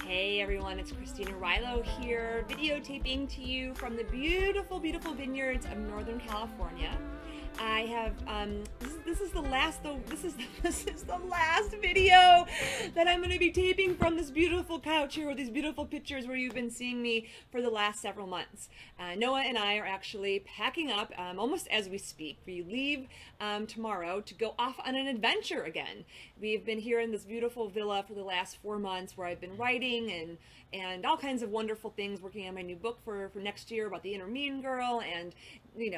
Hey everyone, it's Arylo here, videotaping to you from the beautiful, beautiful vineyards of Northern California. I have this is the last video that I'm going to be taping from this beautiful couch here with these beautiful pictures where you've been seeing me for the last several months. Noah and I are actually packing up almost as we speak. We leave tomorrow to go off on an adventure again. We've been here in this beautiful villa for the last 4 months where I've been writing and all kinds of wonderful things, working on my new book for next year about the inner mean girl, and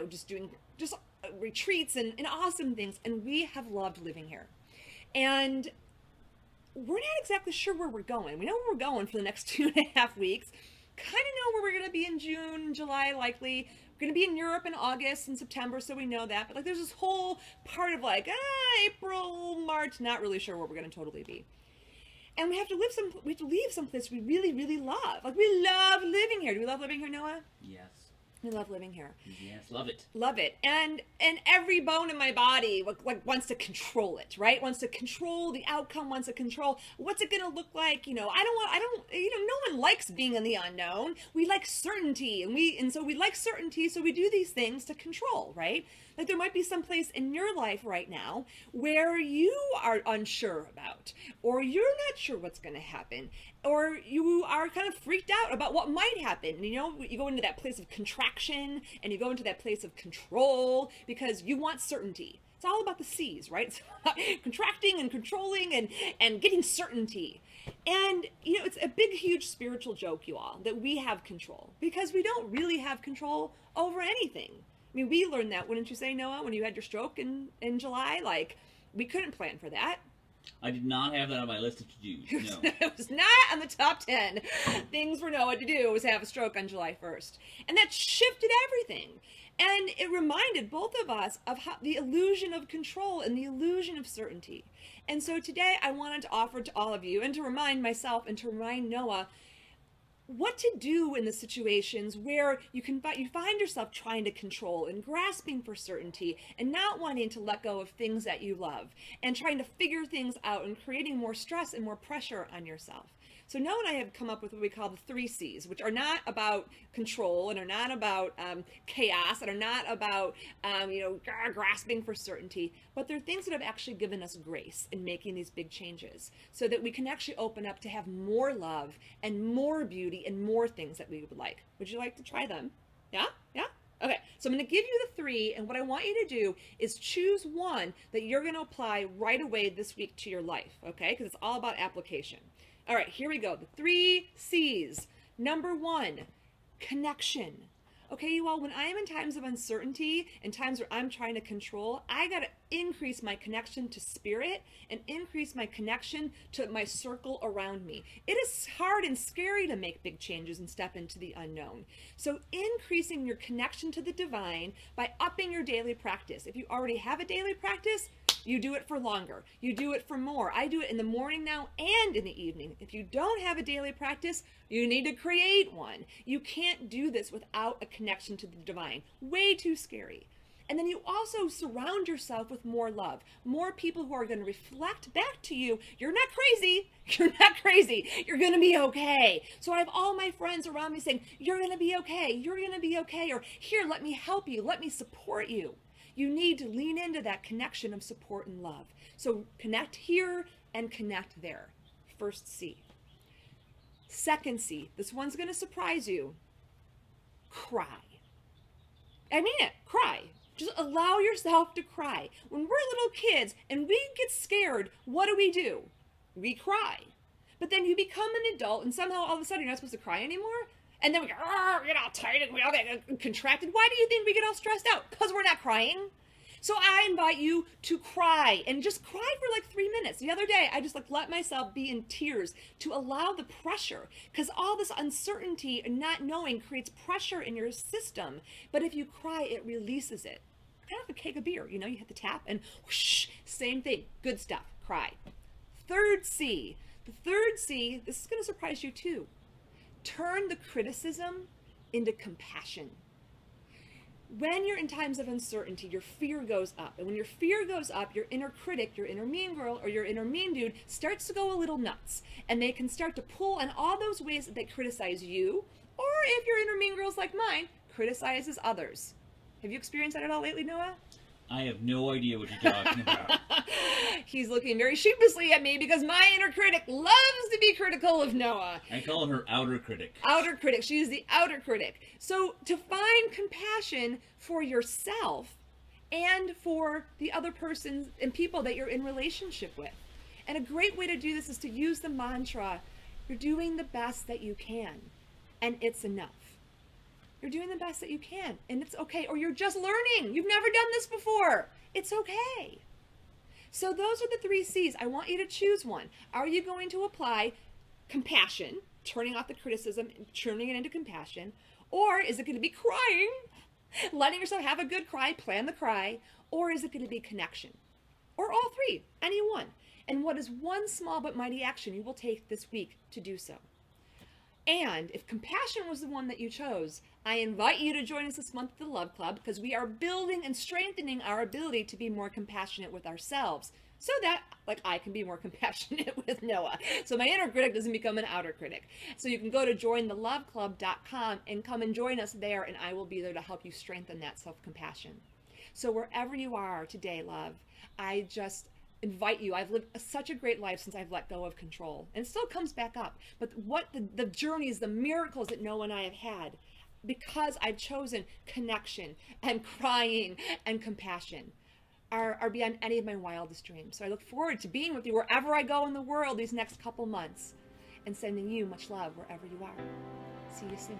just doing retreats and awesome things, and we have loved living here. And we're not exactly sure where we're going. We know where we're going for the next 2.5 weeks. Kind of know where we're going to be in June, July, likely. We're going to be in Europe in August and September, so we know that. But there's this whole part of April, March, not really sure where we're going to totally be. And we have to leave someplace we really, really love. We love living here. Do we love living here, Noah? Yes. We love living here. Yes, love it. Love it. And every bone in my body wants to control it, right? Wants to control the outcome, wants to control what's it going to look like. No one likes being in the unknown. We like certainty, and so we like certainty, so we do these things to control, right? Like there might be some place in your life right now where you are unsure about, or you're not sure what's going to happen, or you are kind of freaked out about what might happen. You go into that place of contraction and you go into that place of control because you want certainty. It's all about the C's, right? It's about contracting and controlling and getting certainty. And, it's a big, huge spiritual joke, you all, that we have control, because we don't really have control over anything. We learned that, wouldn't you say, Noah, when you had your stroke in July? We couldn't plan for that. I did not have that on my list of to-dos, no. It was not on the top 10 things for Noah to do was have a stroke on July 1st. And that shifted everything. And it reminded both of us of the illusion of control and the illusion of certainty. And so today I wanted to offer to all of you, and to remind myself and to remind Noah, what to do in the situations where you find yourself trying to control and grasping for certainty and not wanting to let go of things that you love and trying to figure things out and creating more stress and more pressure on yourself. So Noah and I have come up with what we call the 3 C's, which are not about control and are not about chaos and are not about grasping for certainty, but they're things that have actually given us grace in making these big changes so that we can actually open up to have more love and more beauty and more things that we would like. Would you like to try them? Yeah? Yeah? Okay, so I'm going to give you the 3, and what I want you to do is choose one that you're going to apply right away this week to your life, okay? Because it's all about application. All right, here we go. The 3 C's. Number 1, connection. Okay, you all, when I am in times of uncertainty and times where I'm trying to control, I got to increase my connection to spirit and increase my connection to my circle around me. It is hard and scary to make big changes and step into the unknown. So increasing your connection to the divine by upping your daily practice. If you already have a daily practice, you do it for longer. You do it for more. I do it in the morning now and in the evening. If you don't have a daily practice, you need to create one. You can't do this without a connection to the divine. Way too scary. And then you also surround yourself with more love, more people who are going to reflect back to you. You're not crazy. You're not crazy. You're going to be okay. So I have all my friends around me saying, you're going to be okay. You're going to be okay. Or here, let me help you. Let me support you. You need to lean into that connection of support and love. So connect here and connect there. First C. Second C, this one's going to surprise you. Cry. I mean it, cry. Just allow yourself to cry. When we're little kids and we get scared, what do? We cry. But then you become an adult and somehow all of a sudden you're not supposed to cry anymore. And then we get all tight and we all get contracted. Why do you think we get all stressed out? Because we're not crying. So I invite you to cry, and just cry for 3 minutes. The other day, I just let myself be in tears to allow the pressure, because all this uncertainty and not knowing creates pressure in your system. But if you cry, it releases it. Kind of like a keg of beer, you hit the tap and whoosh, same thing. Good stuff, cry. Third C. The third C, this is going to surprise you too. Turn the criticism into compassion. when you're in times of uncertainty, your fear goes up. And when your fear goes up, your inner critic, your inner mean girl, or your inner mean dude starts to go a little nuts. And they can start to pull in all those ways that they criticize you, or if your inner mean girl's like mine, criticizes others. Have you experienced that at all lately, Noah? I have no idea what you're talking about. He's looking very sheepishly at me because my inner critic loves to be critical of Noah. I call her outer critic. Outer critic. She is the outer critic. So to find compassion for yourself and for the other persons and people that you're in relationship with. And a great way to do this is to use the mantra, you're doing the best that you can, and it's enough. You're doing the best that you can, and it's okay. Or you're just learning. You've never done this before. It's okay. So those are the 3 C's. I want you to choose one. Are you going to apply compassion, turning off the criticism, turning it into compassion? Or is it going to be crying, letting yourself have a good cry, plan the cry? Or is it going to be connection? Or all 3, any one. And what is one small but mighty action you will take this week to do so? And if compassion was the one that you chose, I invite you to join us this month at the Love Club, because we are building and strengthening our ability to be more compassionate with ourselves, so that, like, I can be more compassionate with Noah. So my inner critic doesn't become an outer critic. So you can go to jointheloveclub.com and come and join us there, and I will be there to help you strengthen that self-compassion. So wherever you are today, love, I just invite you. I've lived such a great life since I've let go of control, and it still comes back up. But what the journeys, the miracles that Noah and I have had, because I've chosen connection and crying and compassion, are beyond any of my wildest dreams. So I look forward to being with you wherever I go in the world these next couple months, and sending you much love wherever you are. See you soon.